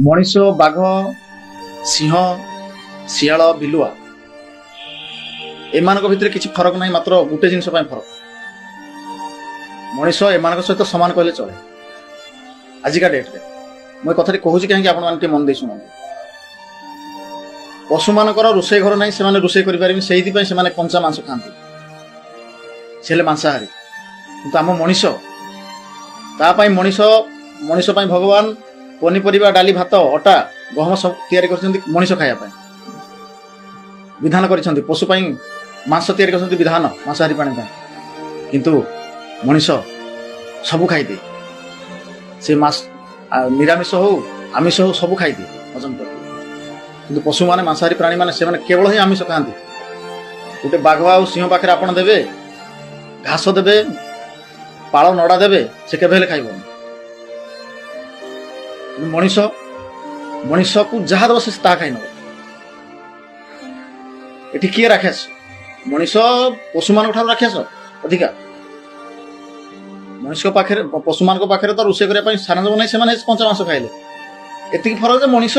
ମଣିଷ, ବାଘ, ସିଂହ, ଶିଆଳ, ବିଲୁଆ ଏମାନଙ୍କ ଭିତରେ କିଛି ଫରକ ନାହିଁ, ମାତ୍ର ଗୋଟେ ଜିନିଷ ପାଇଁ ଫରକ। ମଣିଷ ଏମାନଙ୍କ ସହିତ ସମାନ କହିଲେ ଚଳେ ଆଜିକା ଡେଟ୍ରେ। ମୁଁ ଏ କଥାଟି କହୁଛି କାହିଁକି ଆପଣମାନେ ଟିକେ ମନ ଦେଇ ଶୁଣନ୍ତୁ। ପଶୁମାନଙ୍କର ରୋଷେଇ ଘର ନାହିଁ, ସେମାନେ ରୋଷେଇ କରିପାରିବେ, ସେଇଥିପାଇଁ ସେମାନେ କଞ୍ଚା ମାଂସ ଖାଆନ୍ତି, ସେ ହେଲେ ମାଂସାହାରୀ। କିନ୍ତୁ ଆମ ମଣିଷ, ତା ପାଇଁ ମଣିଷ ପାଇଁ ଭଗବାନ ପନିପରିବା, ଡାଲି, ଭାତ, ଅଟା, ଗହମ ସବୁ ତିଆରି କରିଛନ୍ତି ମଣିଷ ଖାଇବା ପାଇଁ ବିଧାନ କରିଛନ୍ତି। ପଶୁ ପାଇଁ ମାଂସ ତିଆରି କରିଛନ୍ତି ବିଧାନ ମାଂସାହାରୀ ପ୍ରାଣୀ ପାଇଁ। କିନ୍ତୁ ମଣିଷ ସବୁ ଖାଇଦିଏ, ସେ ନିରାମିଷ ହଉ ଆମିଷ ହଉ ସବୁ ଖାଇଦିଏ, ହଜମ କରିଦିଏ। କିନ୍ତୁ ପଶୁମାନେ, ମାଂସାହାରୀ ପ୍ରାଣୀମାନେ, ସେମାନେ କେବଳ ହିଁ ଆମିଷ ଖାଆନ୍ତି। ଗୋଟେ ବାଘ ଆଉ ସିଂହ ପାଖରେ ଆପଣ ଦେବେ, ଘାସ ଦେବେ, ପାଳ ନଡ଼ା ଦେବେ, ସେ କେବେ ହେଲେ ଖାଇବନି। ମଣିଷକୁ ଯାହା ଦେବ ସେ ତାହା ଖାଇ ନେବ। ଏଠି କିଏ ରାକ୍ଷସ? ମଣିଷ ପଶୁମାନଙ୍କ ଠାରୁ ରାକ୍ଷସ ଅଧିକା। ପଶୁମାନଙ୍କ ପାଖରେ ତ ରୋଷେଇ କରିବା ପାଇଁ ସ୍ଥାନ ଦେବ ନାହିଁ, ସେମାନେ କଞ୍ଚା ମାଂସ ଖାଇଲେ। ଏତିକି ଫରକ ଯେ ମଣିଷ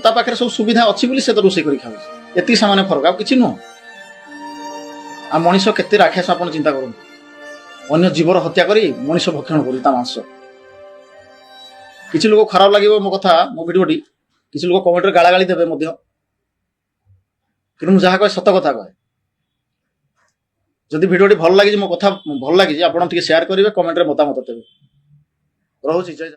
ତା ପାଖରେ ସବୁ ସୁବିଧା ଅଛି ବୋଲି ସେ ତ ରୋଷେଇ କରି ଖାଉଛି। ଏତିକି ସାମାନ୍ୟ ଫରକ, ଆଉ କିଛି ନୁହଁ। ଆଉ ମଣିଷ କେତେ ରାକ୍ଷସ ଆପଣ ଚିନ୍ତା କରନ୍ତୁ। ଅନ୍ୟ ଜୀବର ହତ୍ୟା କରି ମଣିଷ ଭକ୍ଷଣ କରୁଛି ତା ମାଂସ। କିଛି ଲୋକ ଖରାପ ଲାଗିବ ମୋ କଥା, ମୋ ଭିଡ଼ିଓଟି, କିଛି ଲୋକ କମେଣ୍ଟରେ ଗାଳାଗାଳି ଦେବେ ମଧ୍ୟ, କିନ୍ତୁ ମୁଁ ଯାହା କହେ ସତ କଥା କହେ। ଯଦି ଭିଡ଼ିଓଟି ଭଲ ଲାଗିଛି, ମୋ କଥା ଭଲ ଲାଗିଛି, ଆପଣ ଟିକେ ସେୟାର କରିବେ, କମେଣ୍ଟରେ ମତାମତ ଦେବେ। ରହୁଛି। ଜୟ